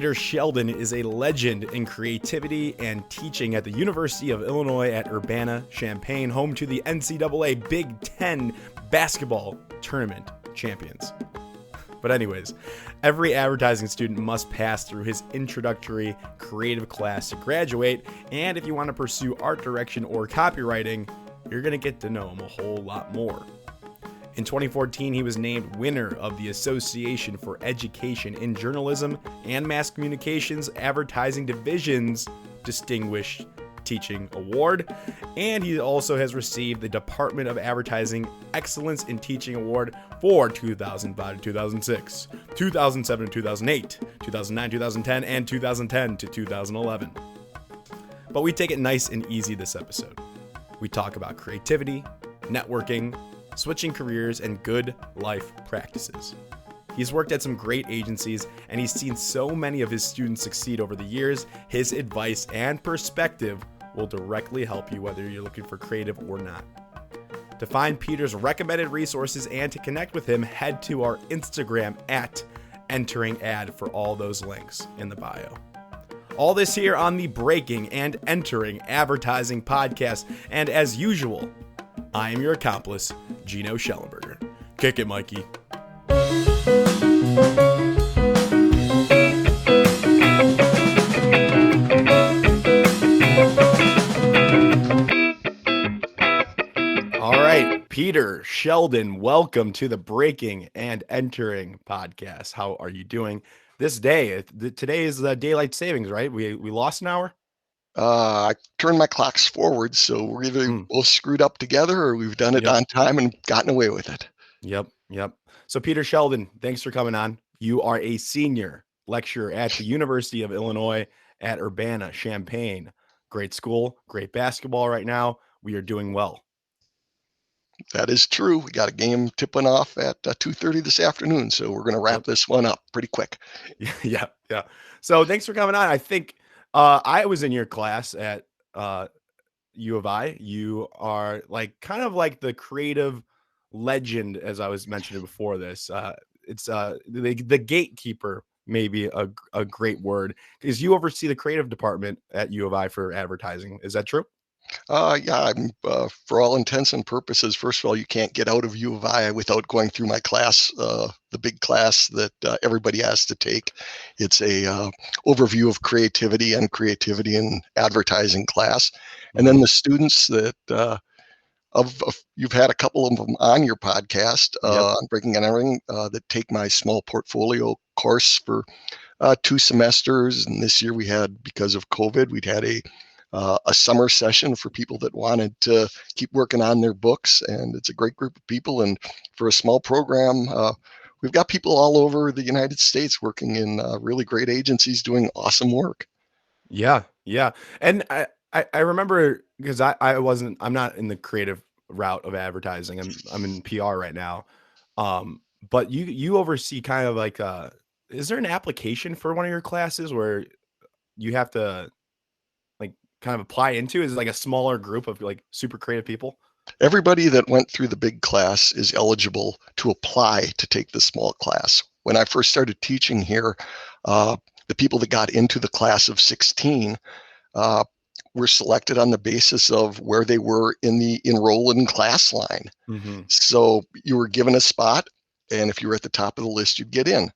Peter Sheldon is a legend in creativity and teaching at the University of Illinois at Urbana-Champaign, home to the NCAA Big Ten basketball tournament champions. But anyways, every advertising student must pass through his introductory creative class to graduate, and if you want to pursue art direction or copywriting, you're going to get to know him a whole lot more. In 2014, he was named winner of the Association for Education in Journalism and Mass Communications Advertising Division's Distinguished Teaching Award, and he also has received the Department of Advertising Excellence in Teaching Award for 2005 to 2006, 2007 to 2008, 2009, 2010, and 2010 to 2011. But we take it nice and easy this episode. We talk about creativity, networking, switching careers, and good life practices. He's worked at some great agencies, and he's seen so many of his students succeed over the years. His advice and perspective will directly help you whether you're looking for creative or not. To find Peter's recommended resources and to connect with him, head to our Instagram at enteringad for all those links in the bio. All this here on the Breaking and Entering Advertising podcast, and as usual, I am your accomplice, Gino Schellenberger. Kick it, Mikey. All right, Peter Sheldon, welcome to the Breaking and Entering podcast. How are you doing this day? Today is the daylight savings, right? We lost an hour? I turned my clocks forward, so we're either both screwed up together or we've done it on time and gotten away with it. Yep. So Peter Sheldon, thanks for coming on. You are a senior lecturer at the University of Illinois at Urbana-Champaign. Great school, great basketball right now. We are doing well. That is true. We got a game tipping off at 2:30 this afternoon, so we're going to wrap this one up pretty quick. Yeah. So thanks for coming on. I think I was in your class at U of I. You are kind of like the creative legend, as I was mentioning before this. It's the gatekeeper, maybe a great word, because you oversee the creative department at U of I for advertising. Is that true? Yeah, I'm for all intents and purposes. First of all, you can't get out of U of I without going through my class, the big class that everybody has to take. It's a overview of creativity in advertising class, and then the students that you've had a couple of them on your podcast on Breaking and Entering that take my small portfolio course for 2 semesters, and this year we had, because of COVID, we'd had a summer session for people that wanted to keep working on their books, and it's a great group of people. And for a small program, we've got people all over the United States working in really great agencies doing awesome work. Yeah. And I remember, because I'm not in the creative route of advertising. I'm in PR right now. But you oversee kind of like is there an application for one of your classes where you have to kind of apply into? Is it like a smaller group of super creative people? Everybody that went through the big class is eligible to apply to take the small class. When I first started teaching here, the people that got into the class of 16 were selected on the basis of where they were in the enroll-in class line. Mm-hmm. So you were given a spot, and if you were at the top of the list, you'd get in.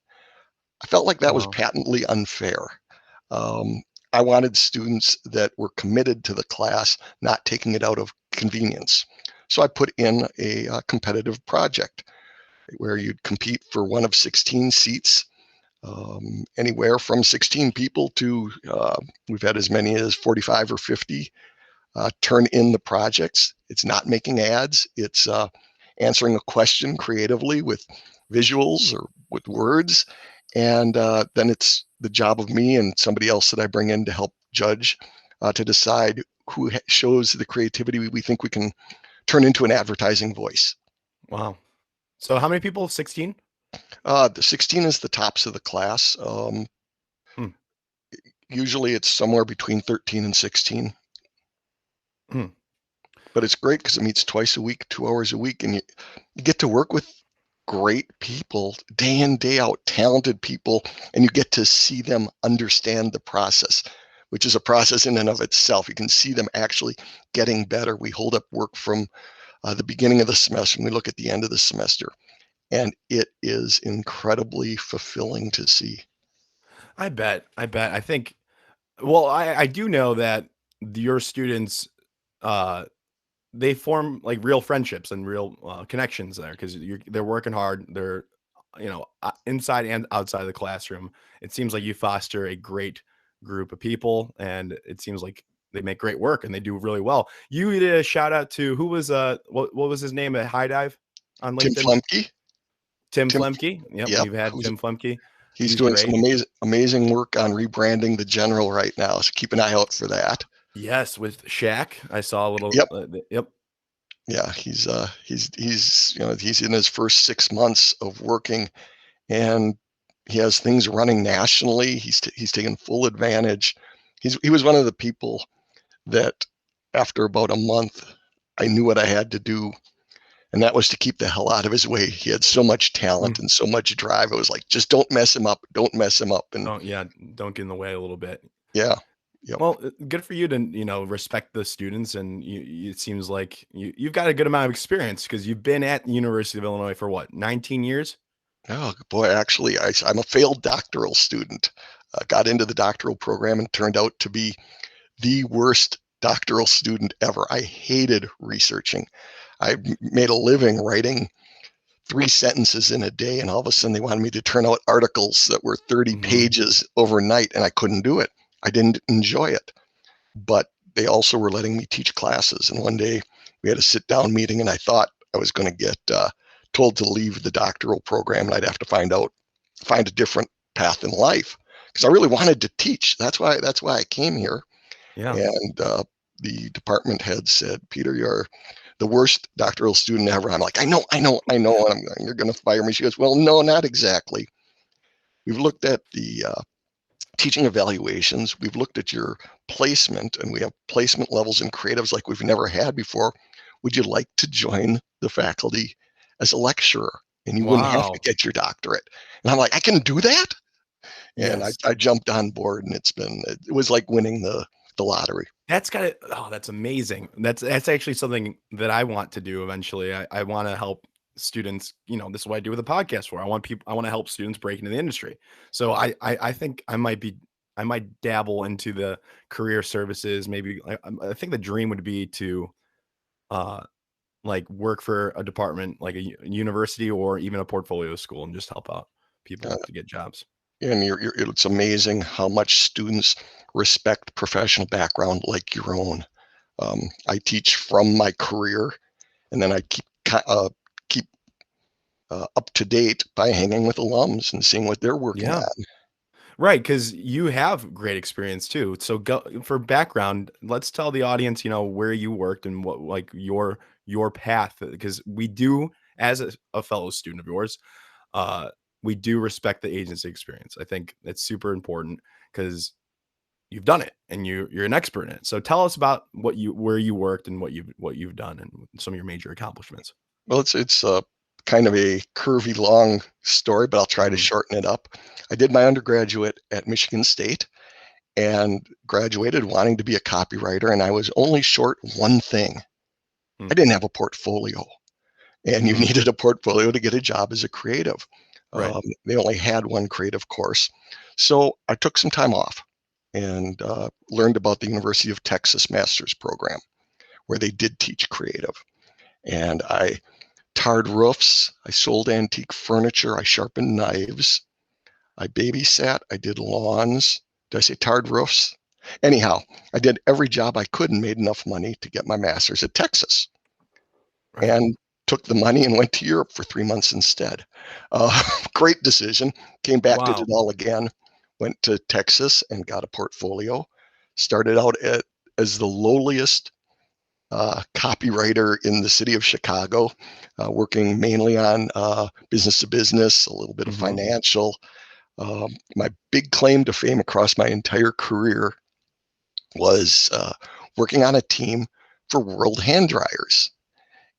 I felt like that was patently unfair. I wanted students that were committed to the class, not taking it out of convenience. So I put in a competitive project where you'd compete for one of 16 seats, anywhere from 16 people to we've had as many as 45 or 50 turn in the projects. It's not making ads. It's answering a question creatively with visuals or with words. And then it's the job of me and somebody else that I bring in to help judge to decide who shows the creativity we think we can turn into an advertising voice. Wow. So how many people? 16? The 16 is the tops of the class. Usually it's somewhere between 13 and 16. But it's great because it meets twice a week, 2 hours a week, and you get to work with great people day in, day out, talented people, and you get to see them understand the process, which is a process in and of itself. You can see them actually getting better. We hold up work from the beginning of the semester and we look at the end of the semester, and it is incredibly fulfilling to see. I bet. I bet. I think. Well, I do know that your students, uh, they form like real friendships and real connections there because they're working hard. They're, inside and outside of the classroom. It seems like you foster a great group of people, and it seems like they make great work and they do really well. You did a shout out to who was what was his name at High Dive on Tim LinkedIn? Flemke, Tim Tim, Flemke. Yep, yep, we've had Tim Flemke. he's He's doing some great. amazing work on rebranding the General right now. So keep an eye out for that. Yes, with Shaq, I saw a little. Yep. Yep. Yeah, he's in his first 6 months of working, and he has things running nationally. He's taken full advantage. He was one of the people that after about a month, I knew what I had to do, and that was to keep the hell out of his way. He had so much talent Mm. and so much drive. I was like, just don't mess him up. Don't mess him up. And Don't get in the way a little bit. yeah, yep. Well, good for you to, respect the students, and it seems like you've got a good amount of experience because you've been at the University of Illinois for what, 19 years? Oh boy, actually, I'm a failed doctoral student. Got into the doctoral program and turned out to be the worst doctoral student ever. I hated researching. I made a living writing 3 sentences in a day, and all of a sudden they wanted me to turn out articles that were 30 Mhm. pages overnight, and I couldn't do it. I didn't enjoy it. But they also were letting me teach classes. And one day we had a sit down meeting, and I thought I was going to get told to leave the doctoral program, and I'd have to find a different path in life because I really wanted to teach. That's why I came here. Yeah. And the department head said, Peter, you're the worst doctoral student ever. I'm like, I know. And you're going to fire me. She goes, well, no, not exactly. We've looked at the teaching evaluations. We've looked at your placement, and we have placement levels in creatives like we've never had before. Would you like to join the faculty as a lecturer? And you wouldn't have to Wow. get your doctorate. And I'm like, I can do that? And Yes. I jumped on board, and it was like winning the lottery. That's got it. Oh, that's amazing. That's actually something that I want to do eventually. I want to help students. This is what I do with the podcast for. I want to help students break into the industry. So I think I might dabble into the career services. Maybe I think the dream would be to uh like work for a department like a university or even a portfolio school and just help out Uh, people to get jobs. and it's amazing how much students respect professional background like your own. I teach from my career, and then I keep up to date by hanging with alums and seeing what they're working Yeah. on. Right, because you have great experience too. So go for background, let's tell the audience, where you worked and what like your path because we do as a fellow student of yours, uh we do respect the agency experience. I think it's super important because you've done it and you're an expert in it. So tell us about where you worked and what you've done and some of your major accomplishments. Well, it's kind of a curvy, long story, but I'll try to Mhm. shorten it up. I did my undergraduate at Michigan State and graduated wanting to be a copywriter, and I was only short one thing. I Mm. didn't have a portfolio, and you Mhm. needed a portfolio to get a job as a creative. Right. They only had one creative course. So I took some time off and learned about the University of Texas master's program, where they did teach creative. And I tarred roofs, I sold antique furniture, I sharpened knives, I babysat, I did lawns. Did I say tarred roofs? Anyhow, I did every job I could and made enough money to get my master's at Texas, Right. and took the money and went to Europe for 3 months instead. Great decision. Came back, did Wow. it all again, went to Texas and got a portfolio. Started out as the lowliest copywriter in the city of Chicago, working mainly on business to business, a little bit of Mhm. financial. My big claim to fame across my entire career was working on a team for World Hand Dryers.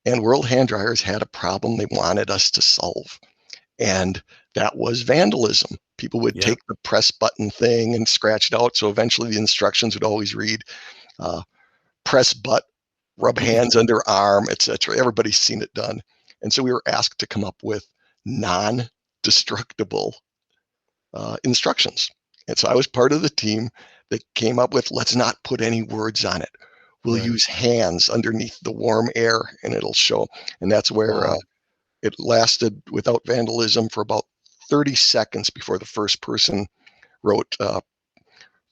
And World Hand Dryers had a problem they wanted us to solve. And that was vandalism. People would Yeah. take the press button thing and scratch it out. So eventually the instructions would always read, uh, press butt, rub hands under arm, etc. Everybody's seen it done. And so we were asked to come up with non-destructible instructions. And so I was part of the team that came up with, let's not put any words on it. We'll Right. use hands underneath the warm air and it'll show. And that's where Wow. it lasted without vandalism for about 30 seconds before the first person wrote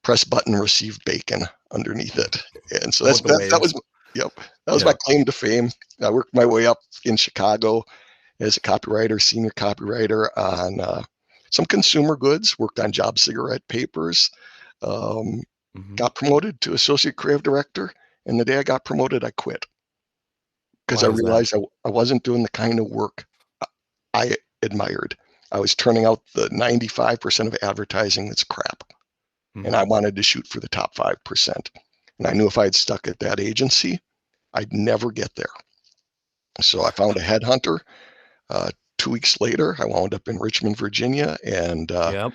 press button, receive bacon underneath it. And so With the that waves. was, yep, that was my Yeah. claim to fame. I worked my way up in Chicago as a copywriter, senior copywriter on some consumer goods, worked on job cigarette papers, um, Hmm. got promoted to associate creative director. And the day I got promoted, I quit because I Why is that? realized I wasn't doing the kind of work I admired. I was turning out the 95% of advertising that's crap. And I Hmm. wanted to shoot for the top 5%. And I knew if I had stuck at that agency, I'd never get there. So I found a headhunter. 2 weeks later, I wound up in Richmond, Virginia, and Yep.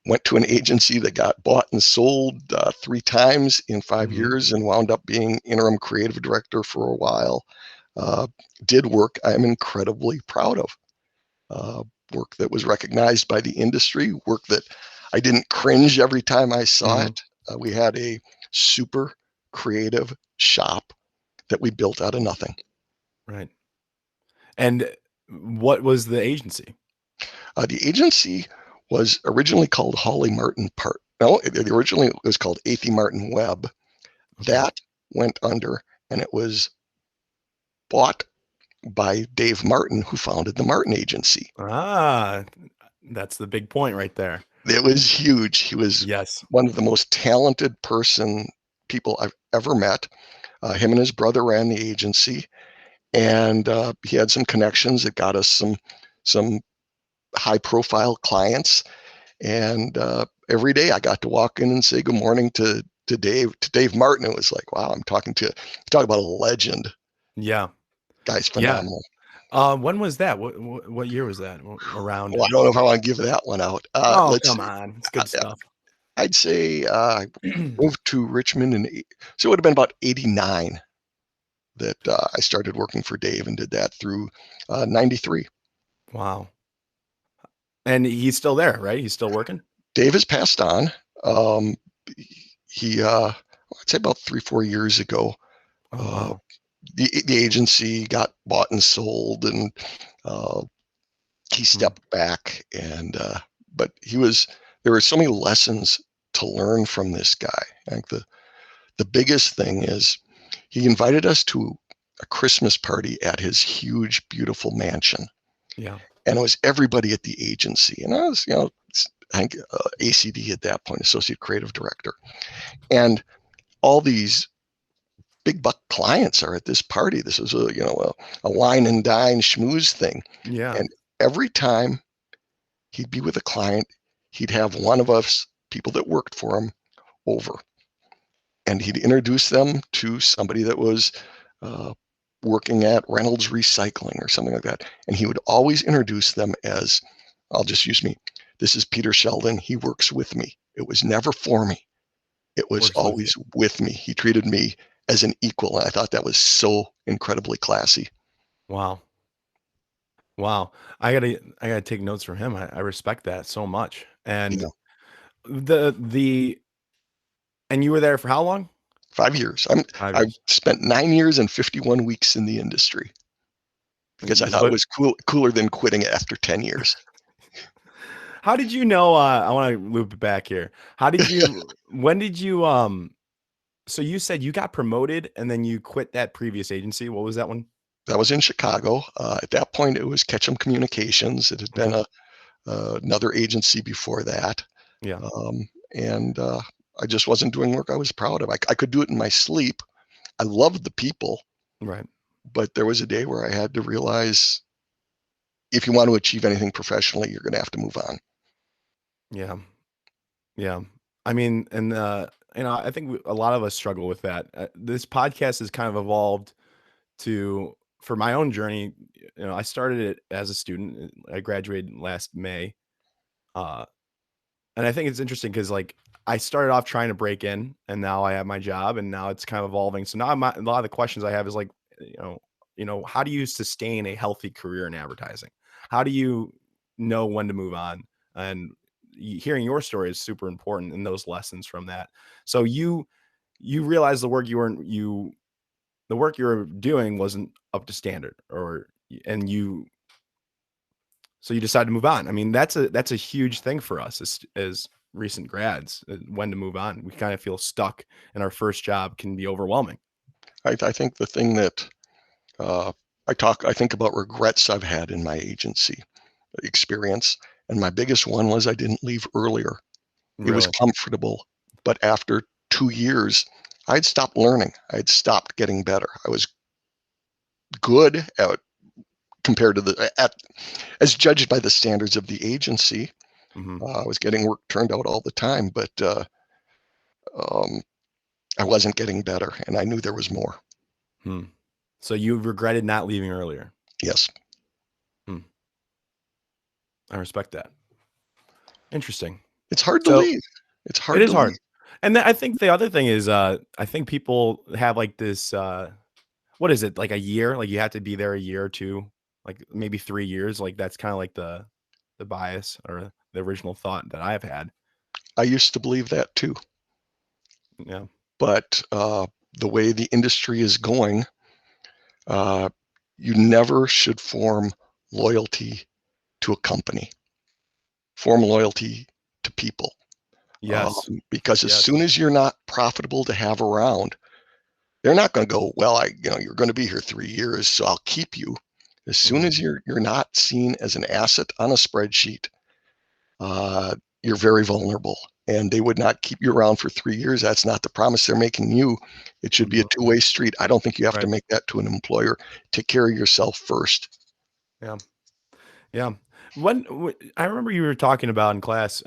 went to an agency that got bought and sold 3 times in 5 Hmm. years and wound up being interim creative director for a while. Uh, did work I'm incredibly proud of. Uh, Work that was recognized by the industry, work that I didn't cringe every time I saw Hmm. it. We had a super creative shop that we built out of nothing. Right. And what was the agency? The agency was originally called Hawley Martin Part. No, originally it was called Athey Martin Webb. Okay. That went under, and it was bought by Dave Martin, who founded the Martin Agency. Ah, that's the big point right there. It was huge. He was Yes. one of the most talented people I've ever met. Him and his brother ran the agency, and he had some connections that got us some high profile clients. And every day I got to walk in and say good morning to Dave Martin. It was like, wow, I'm talk about a legend. Yeah. Guy's Yeah. phenomenal. When was that? What year was that? Around? Well, I don't know if I want to give that one out. Oh, Let's come see. on. It's good stuff. I'd say I moved to Richmond, so it would have been about '89 that I started working for Dave and did that through '93. Wow. And he's still there, right? He's still working? Dave has passed on. Um, he, I'd say about 3, 4 years ago, Oh, uh, wow. the agency got bought and sold, and uh, he Mm. stepped back. And but there were so many lessons to learn from this guy. I think the biggest thing is he invited us to a Christmas party at his huge, beautiful mansion, Yeah. and it was everybody at the agency, and I was, I think ACD at that point, associate creative director, and all these big buck clients are at this party. This is a wine and dine schmooze thing, Yeah. and every time he'd be with a client, he'd have one of us people that worked for him over, and he'd introduce them to somebody that was uh, working at Reynolds Recycling or something like that, and he would always introduce them as, I'll just use me. This is Peter Sheldon. He works with me. It was never for me. It was Works with you. always with me. He treated me as an equal. And I thought that was so incredibly classy. Wow. Wow. I gotta take notes from him. I respect that so much. You And know, the and you were there for how long? 5 years. 5 years. I've spent 9 years and 51 weeks in the industry because I thought it But was cooler than quitting after 10 years. how did you know, I wanna loop it back here. When did you, so you said you got promoted and then you quit that previous agency. What was that one? That was in Chicago. At that point, it was Ketchum Communications. It had been Okay. another agency before that. Yeah. And I just wasn't doing work I was proud of. I could do it in my sleep. I loved the people, Right. but there was a day where I had to realize if you want to achieve anything professionally, you're going to have to move on. Yeah. Yeah. I mean, and, I think a lot of us struggle with that. This podcast has kind of evolved to for my own journey, I started it as a student. I graduated last May. Uh, and I think it's interesting because like I started off trying to break in, and now I have my job, and now it's kind of evolving. So now a lot of the questions I have is like, you know, how do you sustain a healthy career in advertising? How do you know when to move on? And hearing your story is super important, and those lessons from that. So you realize the work you were doing wasn't up to standard, and so you decide to move on. I mean, that's a huge thing for us as recent grads, when to move on. We kind of feel stuck, and our first job can be overwhelming. I think the thing that uh, I think about regrets I've had in my agency experience, and my biggest one was I didn't leave earlier. It was Really? comfortable, but after 2 years, I'd stopped learning. I'd stopped getting better. I was good at compared to as judged by the standards of the agency. Hmm. I was getting work turned out all the time, but um, I wasn't getting better, and I knew there was more. Hmm. So you regretted not leaving earlier. Yes, Hmm. I respect that. Interesting. it's hard to So leave. It's it hard is to leave. hard. And I think the other thing is, I think people have like this, what is it? Like a year? Like you have to be there a year or two, like maybe 3 years. Like that's kind of like the bias or the original thought that I've had. I used to believe that too, Yeah. but the way the industry is going, uh, you never should form loyalty to a company. Form loyalty to people, Yes. because as Yes. soon as you're not profitable to have around, they're not going to go, well, you're going to be here 3 years, so I'll keep you. As soon Mhm. as you're not seen as an asset on a spreadsheet, uh, you're very vulnerable. And they would not keep you around for 3 years. That's not the promise they're making you. It should be a Mhm. two-way street. I don't think you have to Right. make that to an employer. Take care of yourself first. Yeah. Yeah. I remember you were talking about in class,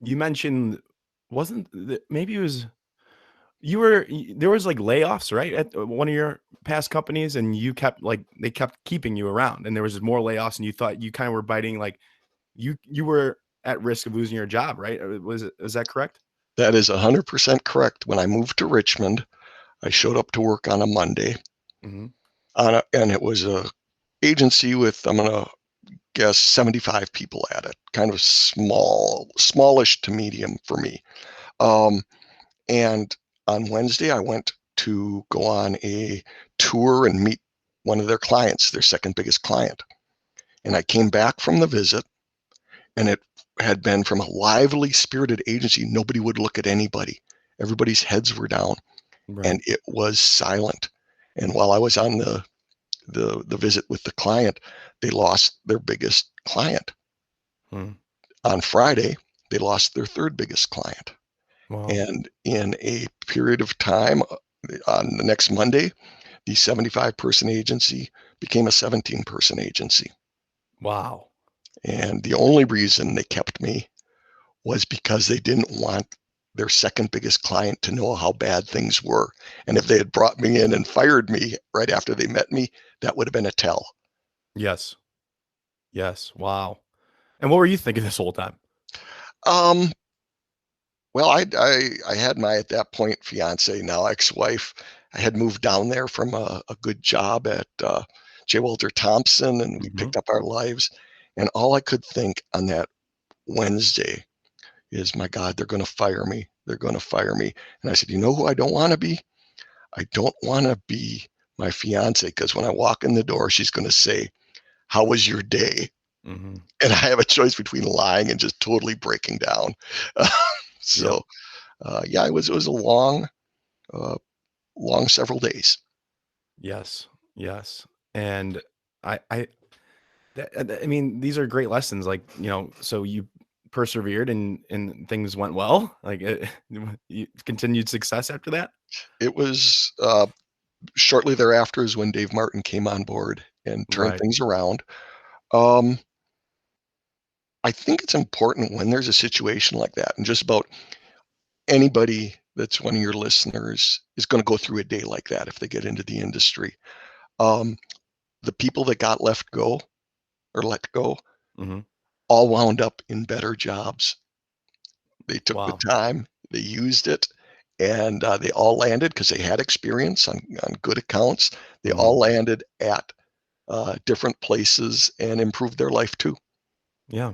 you mentioned wasn't maybe it was there was like layoffs, right? At one of your past companies, and you kept like they kept keeping you around, and there was more layoffs, and you thought you kind of were biting like you were at risk of losing your job, right? Is that correct? That is 100% correct. When I moved to Richmond, I showed up to work on a Monday, Hmm. and it was a agency with, I'm going to guess, 75 people at it, kind of smallish to medium for me. Um, and on Wednesday, I went to go on a tour and meet one of their clients, their second biggest client. And I came back from the visit, and it had been from a lively, spirited agency. Nobody would look at anybody. Everybody's heads were down, Right. and it was silent. And while I was on the visit with the client, they lost their biggest client. Hmm. On Friday, they lost their third biggest client. Wow. And in a period of time, on the next Monday, the 75-person agency became a 17-person agency. Wow. And the only reason they kept me was because they didn't want their second biggest client to know how bad things were. And if they had brought me in and fired me right after they met me, that would have been a tell. Yes. Yes. Wow. And what were you thinking this whole time? Um, well, I had my, at that point, fiance, now ex-wife. I had moved down there from a good job at J. Walter Thompson, and we Hmm. picked up our lives. And all I could think on that Wednesday is, my God, they're going to fire me. They're going to fire me. And I said, you know who I don't want to be? I don't want to be my fiance, because when I walk in the door, she's going to say, how was your day? Hmm. And I have a choice between lying and just totally breaking down. Yep. So yeah, it was a uh, long several days. Yes. Yes. And I I mean, these are great lessons. Like, so you persevered, and things went well. Like, you continued success after that. It was shortly thereafter is when Dave Martin came on board and turned Right. things around. Um, I think it's important when there's a situation like that, and just about anybody that's one of your listeners is going to go through a day like that if they get into the industry. Um, the people that got let go Hmm. all wound up in better jobs. They took the Wow. time, they used it, and they all landed because they had experience on good accounts. They Hmm. all landed at different places and improved their life too. Yeah.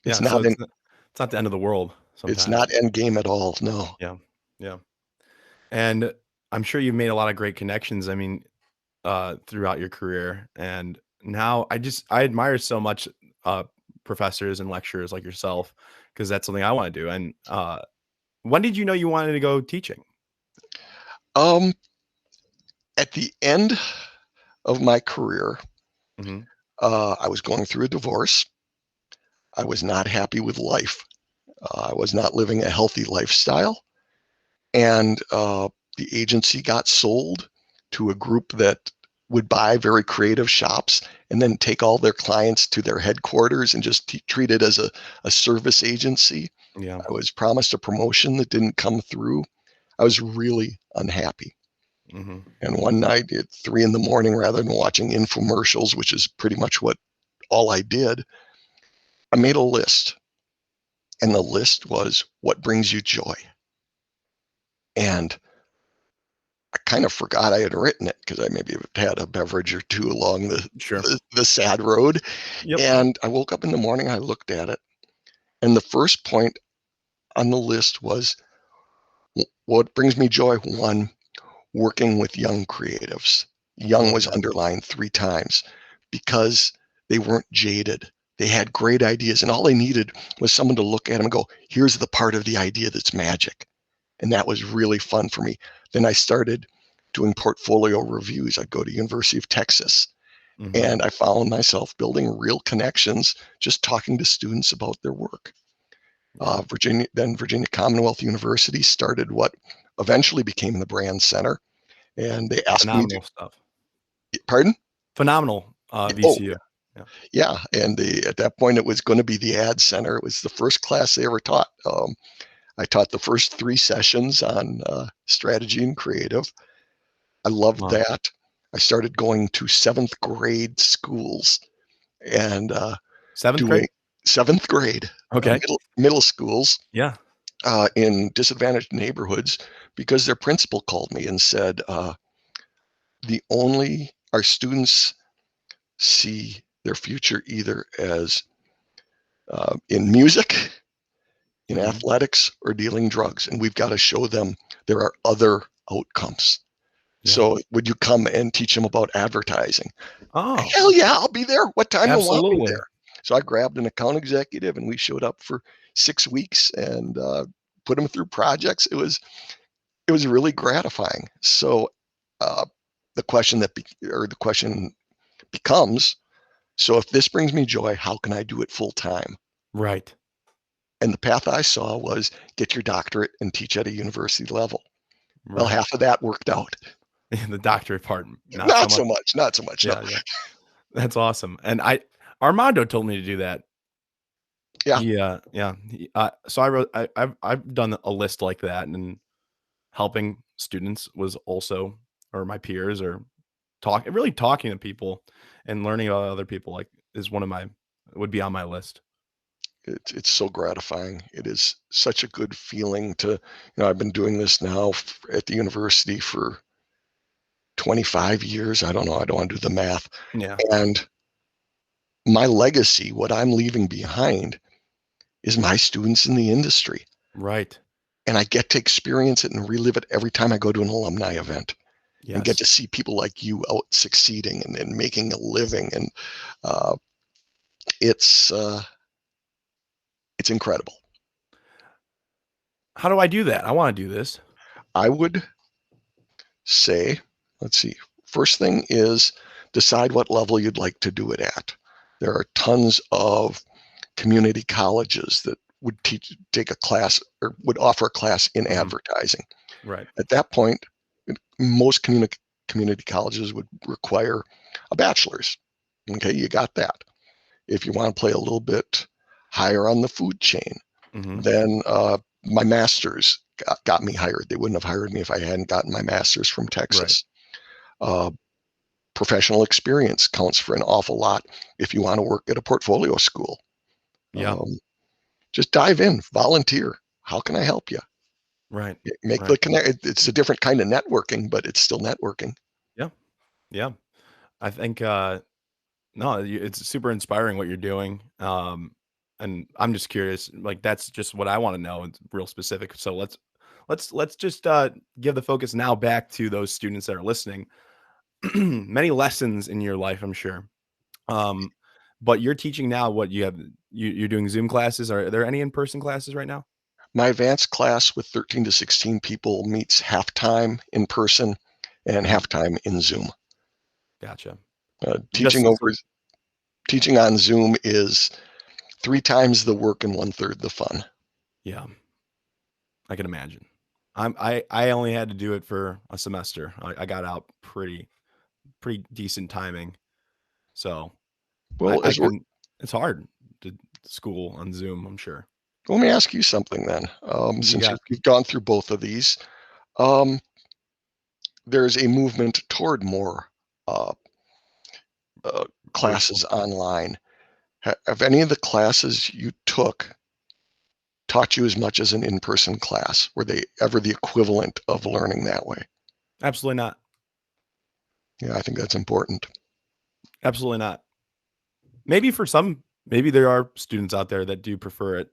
It's Yeah. So not in, it's not the end of the world it's sometimes. not end game at all. No. Yeah. Yeah. And I'm sure you've made a lot of great connections. I mean, throughout your career, and now I admire so much uh, professors and lecturers like yourself because that's something I want to do. And when did you know you wanted to go teaching? Um, at the end of my career, Hmm. I was going through a divorce. I was not happy with life. I was not living a healthy lifestyle. And the agency got sold to a group that would buy very creative shops and then take all their clients to their headquarters and just treat it as a service agency. Yeah. I was promised a promotion that didn't come through. I was really unhappy. Hmm. And one night at 3 in the morning, rather than watching infomercials, which is pretty much what all I did, I made a list. And the list was what brings you joy. And I kind of forgot I had written it because I maybe had a beverage or two along Sure. the sad road. Yep. And I woke up in the morning, I looked at it, and the first point on the list was what brings me joy. One, working with young creatives. I Young love was that. underlined 3 times because they weren't jaded. They had great ideas, and all they needed was someone to look at them and go, here's the part of the idea that's magic. And that was really fun for me. Then I started doing portfolio reviews. I'd go to University of Texas, Hmm. and I found myself building real connections just talking to students about their work. Yeah. Virginia Commonwealth University started what eventually became the Brand Center, and they asked me to, Phenomenal stuff. pardon? Phenomenal Oh, VCU. Yeah. yeah. And at that point, it was going to be the Ad Center. It was the first class they ever taught. I taught the first 3 sessions on strategy and creative. I loved Wow. that. I started going to seventh grade schools and Seventh grade. doing seventh grade Okay. middle schools Yeah. in disadvantaged neighborhoods because their principal called me and said, the only our students see their future either as in music, in Hmm. athletics, or dealing drugs, and we've got to show them there are other outcomes. Yeah. So would you come and teach them about advertising? Oh, Hell yeah, I'll be there. What time you want me absolutely. there? So I grabbed an account executive and we showed up for 6 weeks and put them through projects. It was really gratifying. So uh, the question becomes, so if this brings me joy, how can I do it full time? Right. And the path I saw was get your doctorate and teach at a university level. Well, Right. half of that worked out. The doctorate part, not so Not much. so much, not so much. No. Yeah. Yeah. That's awesome. And Armando told me to do that. Yeah, Yeah. So I wrote, I've done a list like that, and helping students was also, or my peers, or really talking to people and learning about other people, like, is one of my, would be on my list. it's so gratifying. It is such a good feeling to, I've been doing this now at the university for 25 years. I don't know. I don't want to do the math. Yeah. And my legacy, what I'm leaving behind, is my students in the industry. Right. And I get to experience it and relive it every time I go to an alumni event and get Yes. to see people like you out succeeding and making a living. And uh, it's uh, it's incredible. How do I do that? I want to do this. I would say, let's see, first thing is decide what level you'd like to do it at. There are tons of community colleges that would take a class or would offer a class in Mhm. advertising. Right. At that point, most community colleges would require a bachelor's. Okay, you got that. If you want to play a little bit higher on the food chain, Mhm. then my master's got me hired. They wouldn't have hired me if I hadn't gotten my master's from Right. Texas. professional experience counts for an awful lot if you want to work at a portfolio school. Yeah. Just dive in, volunteer. How can I help you? Right. Make the Right. connect. It's a different kind of networking, but it's still networking. Yeah. Yeah. I think no, it's super inspiring what you're doing. And I'm just curious, like that's just what I want to know. It's real specific. So let's just give the focus now back to those students that are listening. Many lessons in your life, I'm sure. Um, but you're teaching now. What you have? You're doing Zoom classes. Are there any in-person classes right now? My advanced class with 13 to 16 people meets half-time in person and Mhm. half-time in Zoom. Gotcha. Teaching Just over so, teaching on Zoom is 3 times the work and one-third the fun. yeah, I can imagine. I only had to do it for a semester. I got out pretty decent timing. So Well, I can. It's hard to school on Zoom, I'm sure. let me ask you something then. You Since got you've gone through both of these, um, there's a movement toward more uh, virtual. classes online. Have any of the classes you took taught you as much as an in-person class? Were they ever the equivalent of learning that way? Absolutely not. Yeah, I think that's important. Absolutely not. Maybe for some, maybe there are students out there that do prefer it.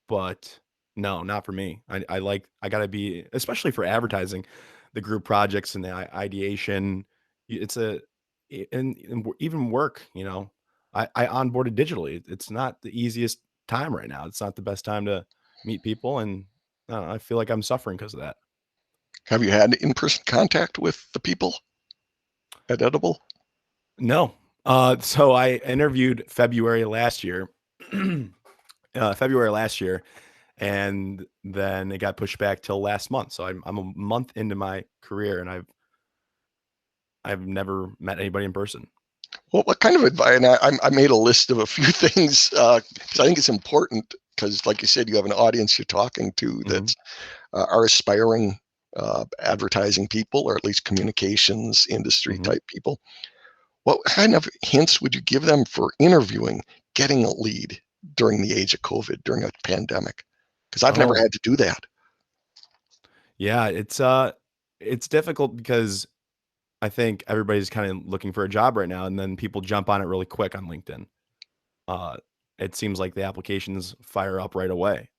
But no, not for me. I gotta be, especially for advertising, the group projects and the ideation. It's and even work. I onboarded digitally. It's not the easiest time right now. It's not the best time to meet people, and I feel like I'm suffering because of that. Have you had in-person contact with the people at Edible? No. So I interviewed February last year. February last year, and then it got pushed back till last month. So I'm a month into my career, and I've never met anybody in person. Well, what kind of advice? And I made a list of a few things because I think it's important because, like you said, you have an audience you're talking to Mhm, that are aspiring advertising people or at least communications industry mhm. type people. What kind of hints would you give them for interviewing, getting a lead during the age of COVID, during a pandemic? Because I've never Oh, had to do that. yeah, it's difficult because I think everybody's kind of looking for a job right now, and then people jump on it really quick on LinkedIn. Uh, it seems like the applications fire up right away.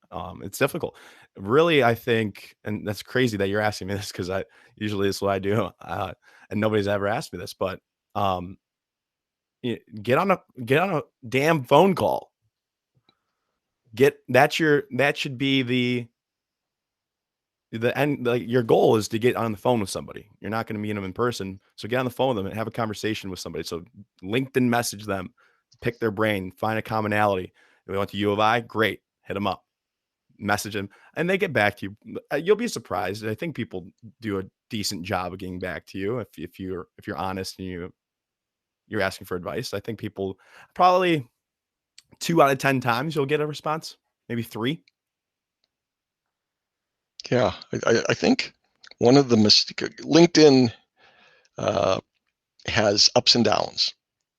It's difficult. Really, I think, and that's crazy that you're asking me this because I usually it's what I do, and nobody's ever asked me this, but um, get on a damn phone call. That should be the end. Like your goal is to get on the phone with somebody. You're not going to meet them in person, so get on the phone with them and have a conversation with somebody. So LinkedIn message them, pick their brain, find a commonality. If they went to U of I, great, hit them up, message them, and they get back to you. You'll be surprised. I think people do a decent job of getting back to you if you're honest and you're asking for advice. I think people probably 2 out of 10 times you'll get a response, maybe 3. Yeah, I think one of the LinkedIn uh, has ups and downs.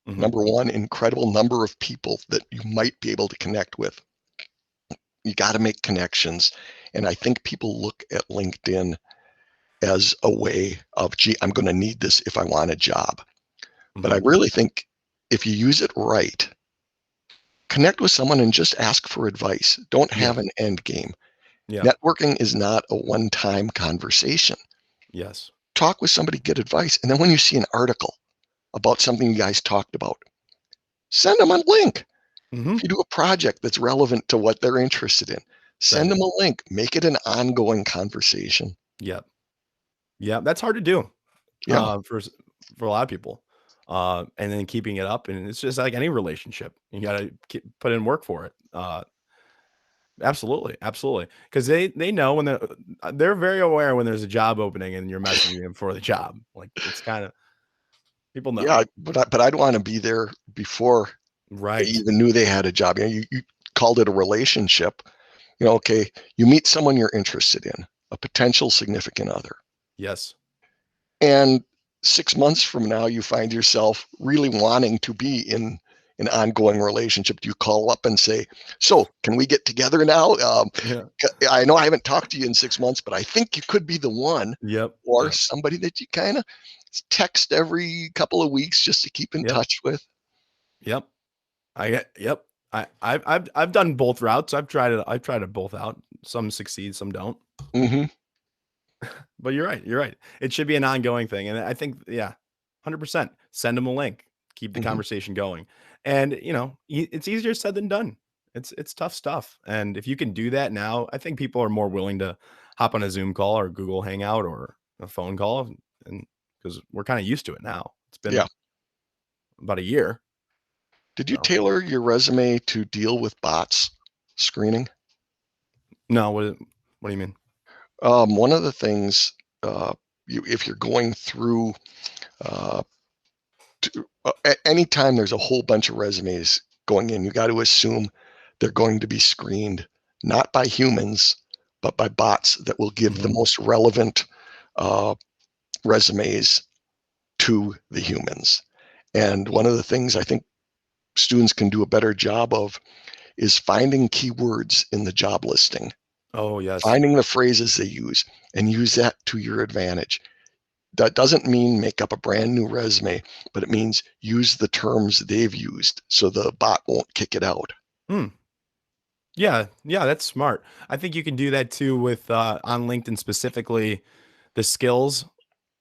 Mhm. Number one, incredible number of people that you might be able to connect with. You got to make connections. And I think people look at LinkedIn as a way of, gee, I'm going to need this if I want a job. But I Mhm. really think if you use it right, connect with someone and just ask for advice. Don't Yeah. have an end game. Yeah. Networking is not a one time conversation. Yes. Talk with somebody, get advice. And then when you see an article about something you guys talked about, send them a link. Mhm. If you do a project that's relevant to what they're interested in, send Send it. them a link. Make it an ongoing conversation. Yep. Yeah, that's hard to do, Yeah. for a lot of people, and then keeping it up, and it's just like any relationship. You gotta put in work for it. Absolutely, absolutely, because they know when they're very aware when there's a job opening and you're messaging them for the job. Like, it's kinda people know. Yeah. But I'd want to be there before they Right. even knew they had a job. You called it a relationship. Okay, you meet someone you're interested in, a potential significant other. Yes. And 6 months from now, you find yourself really wanting to be in an ongoing relationship. Do you call up and say, "So, can we get together now? Yeah. I know I haven't talked to you in 6 months, but I think you could be the one," Yep. or Yep. somebody that you kind of text every couple of weeks just to keep in Yep. touch with? Yep. Yep. I've done both routes. I've tried it both out. Some succeed, some don't. Hmm. But you're right. You're right. It should be an ongoing thing. And I think, yeah, 100%. Send them a link. Keep the Hmm. conversation going. And, it's easier said than done. It's tough stuff. And if you can do that now, I think people are more willing to hop on a Zoom call or Google Hangout or a phone call, and because we're kind of used to it now. It's Yeah. been about a year. Did you So tailor your resume to deal with bots screening? no, what do you mean? One of the things, if you're going through, uh, anytime there's a whole bunch of resumes going in, you got to assume they're going to be screened not by humans, but by bots that will give the Mhm. most relevant uh, resumes to the humans. And one of the things I think students can do a better job of is finding keywords in the job listing, Oh, yes. finding the phrases they and use that to your advantage. That doesn't mean make up a brand new resume, but it means use the terms they've used so the bot won't kick it out. Hmm. Yeah, yeah, that's smart. I think you can do that too with on LinkedIn specifically, the skills.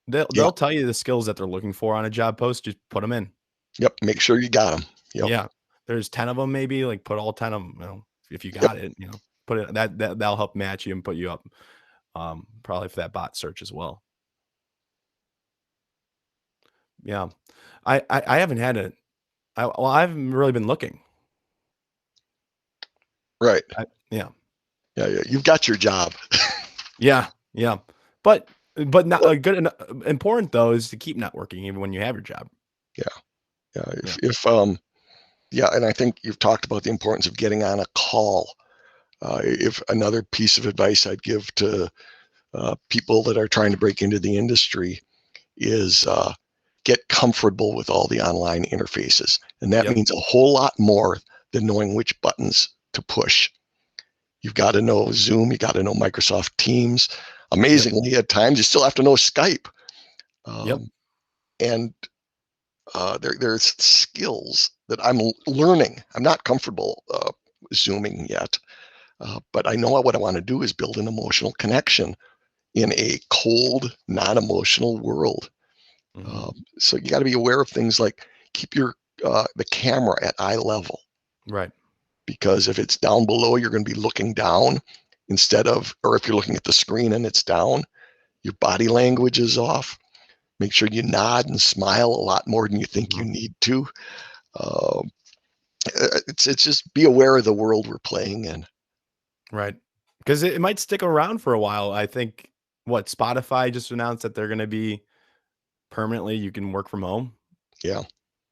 Yeah. They'll tell you the skills that they're looking for on a job post. Just put them in. Yep. Make sure you got them. Yep. Yeah, there's 10 of them maybe. Like put all 10 of them. If you Yep. got it, put it that'll help match you and put you up. Probably for that bot search as well. Yeah, I haven't had it. I haven't really been looking. Right. Yeah, Yeah. Yeah. You've got your job. yeah, yeah. But not Well, good. Important though is to keep networking even when you have your job. yeah. Yeah. Yeah. Yeah. And I think you've talked about the importance of getting on a call. If another piece of advice I'd give to people that are trying to break into the industry is get comfortable with all the online interfaces. And that Yep. means a whole lot more than knowing which buttons to push. You've got to know Zoom, you got to know Microsoft Teams. Yep. Amazingly, at times, you still have to know Skype. Yep. And there's skills that I'm learning. I'm not comfortable Zooming yet, but I know what I want to do is build an emotional connection in a cold, non-emotional world. Mhm. So you got to be aware of things like keep your the camera at eye level, Right. because if it's down below, you're going to be looking down instead of, or if you're looking at the screen and it's down, your body language is off. Make sure you nod and smile a lot more than you think you Mhm. need to. Uh, it's just be aware of the world we're playing in. Right. Because it might stick around for a while. I think Spotify just announced that they're gonna be permanently you can work from home. Yeah.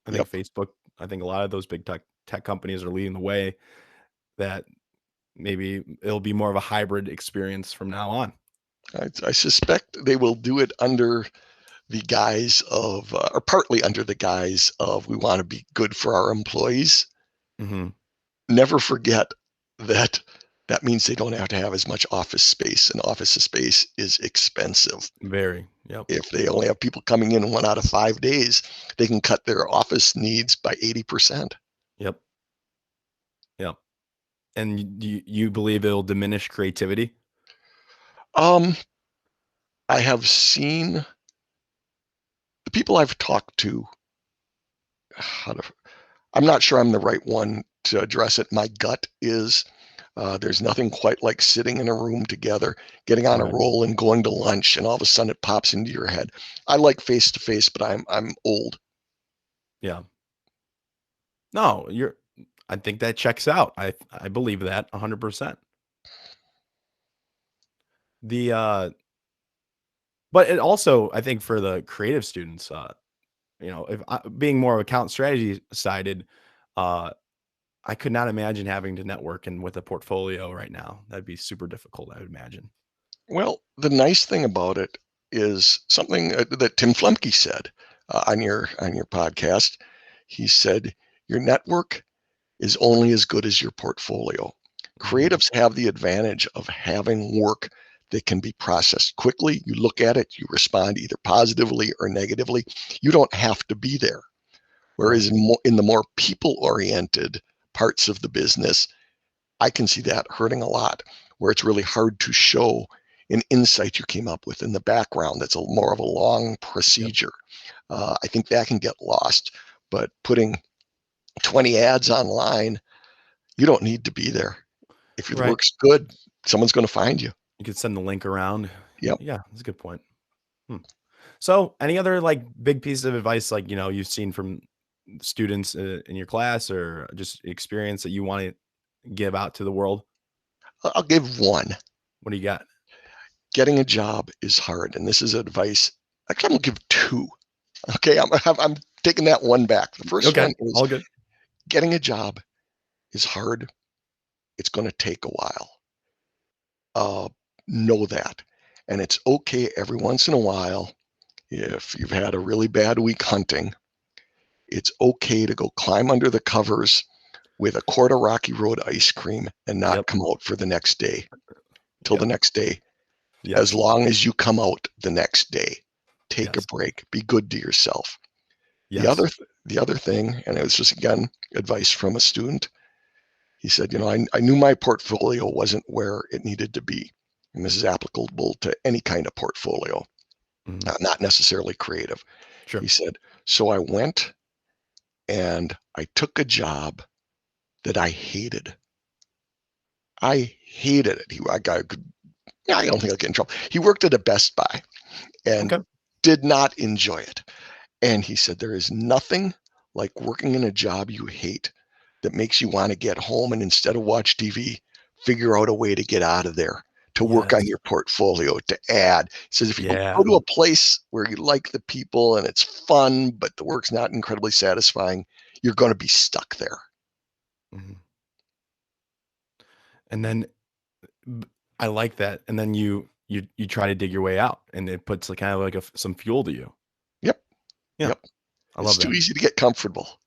I Yep. think Facebook I think a lot of those big tech companies are leading the way that maybe it'll be more of a hybrid experience from now on. I suspect they will do it under the guise of, or partly under the guise of, we want to be good for our employees. Mhm. Never forget that that means they don't have to have as much office space, and office space is expensive. Very. Yep. If they only have people coming in 1 out of 5 days, they can cut their office needs by 80%. Yep. Yep. And you believe it'll diminish creativity? Um, I have seen the people I've talked to, how to, I'm not sure I'm the right one to address it. My gut is there's nothing quite like sitting in a room together, getting on a Right. roll and going to lunch, and all of a sudden it pops into your head. I like face to face, but I'm old. Yeah. No, I think that checks out. I believe that 100%. The But it also, I think for the creative students, if being more of account strategy sided, uh, I could not imagine having to network and with a portfolio right now. That'd be super difficult, I would imagine. Well, the nice thing about it, is something that Tim Flemke said on your podcast. He said, your network is only as good as your portfolio. Creatives have the advantage of having work that can be processed quickly. You look at it, you respond either positively or negatively. You don't have to be there. Whereas in the more people-oriented parts of the business, I can see that hurting a lot, where it's really hard to show an insight you came up with in the background that's more of a long procedure. I think that can get lost. But putting 20 ads online, you don't need to be there. If your work's good, someone's going to find you. You could send the link around. Yep. Yeah, that's a good point. So any other like big piece of advice, like, you've seen from students in your class, or just experience that you want to give out to the world? I'll give one. What do you got? Getting a job is hard. And this is advice. Actually, I'm going to give two. Okay. I'm taking that one back. The first one is all good. Getting a job is hard. It's going to take a while. Know that. And it's okay every once in a while, if you've had a really bad week hunting, it's okay to go climb under the covers with a quart of Rocky Road ice cream and not come out for the next day, till the next day. As long as you come out the next day, take a break, be good to yourself. The other thing, and it was just, again, advice from a student. He said, I knew my portfolio wasn't where it needed to be. And this is applicable to any kind of portfolio, not necessarily creative. Sure. He said, so I went and I took a job that I hated. I hated it. I don't think I'll get in trouble. He worked at a Best Buy and did not enjoy it. And he said, there is nothing like working in a job you hate that makes you want to get home and, instead of watch TV, figure out a way to get out of there, to work on your portfolio, to add. He says, if you go to a place where you like the people and it's fun, but the work's not incredibly satisfying, you're going to be stuck there. And then I like that. And then you try to dig your way out, and it puts kind of like some fuel to you. Yep. I love that. It's too easy to get comfortable.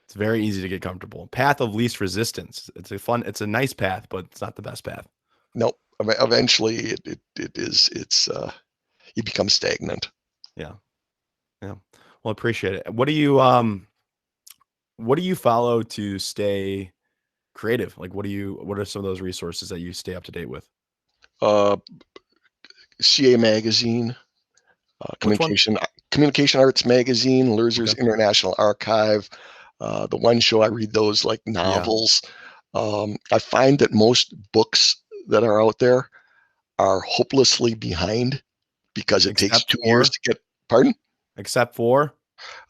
It's very easy to get comfortable. Path of least resistance. It's a nice path, but it's not the best path. Nope. Eventually you become stagnant. Yeah. Well, I appreciate it. What do you follow to stay creative? Like, what are some of those resources that you stay up to date with? CA Magazine, Communication Arts Magazine, Lurzer's International Archive. The one show I read those like novels. I find that most books that are out there are hopelessly behind because it takes 2 years to get. Pardon? Except for?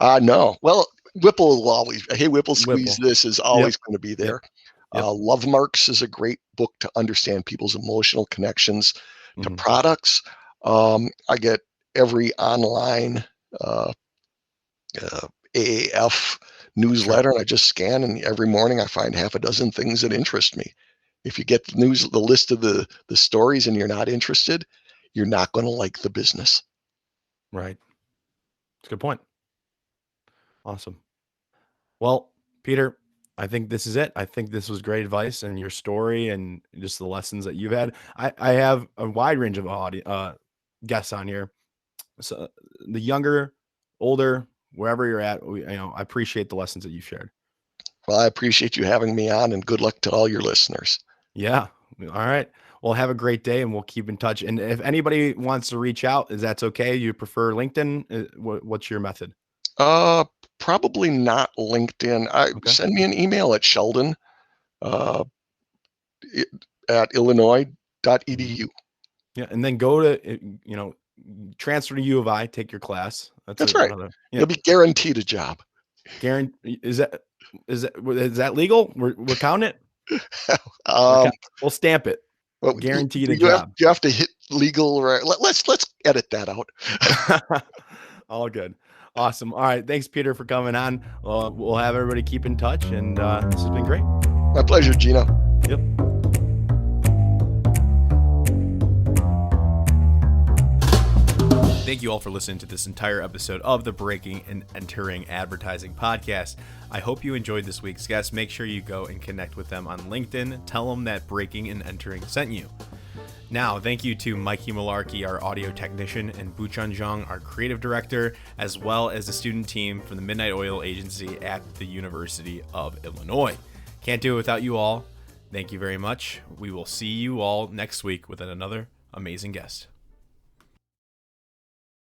No. Well, Whipple will always. Hey, Whipple, squeeze this is always going to be there. Love Marks is a great book to understand people's emotional connections to products. I get every online AAF newsletter, and I just scan, and every morning I find half a dozen things that interest me. If you get the list of the stories and you're not interested, you're not going to like the business. Right. That's a good point. Awesome. Well, Peter, I think this is it. I think this was great advice, and your story and just the lessons that you've had. I have a wide range of guests on here. So the younger, older, wherever you're at, I appreciate the lessons that you've shared. Well, I appreciate you having me on, and good luck to all your listeners. Yeah. All right. Well, have a great day, and we'll keep in touch. And if anybody wants to reach out, that's okay. You prefer LinkedIn? What's your method? Probably not LinkedIn. Send me an email at Sheldon at illinois.edu. Yeah. And then go to, transfer to U of I, take your class. That's right. You'll be guaranteed a job. Is that legal? We're counting it. We'll stamp it. Well, guaranteed a job. You have to hit legal, right? Let's edit that out. All good. Awesome. All right. Thanks, Peter, for coming on. We'll have everybody keep in touch, and this has been great. My pleasure, Gino. Yep. Thank you all for listening to this entire episode of the Breaking and Entering Advertising Podcast. I hope you enjoyed this week's guest. Make sure you go and connect with them on LinkedIn. Tell them that Breaking and Entering sent you. Now, thank you to Mikey Malarkey, our audio technician, and Buchan Zhang, our creative director, as well as the student team from the Midnight Oil Agency at the University of Illinois. Can't do it without you all. Thank you very much. We will see you all next week with another amazing guest.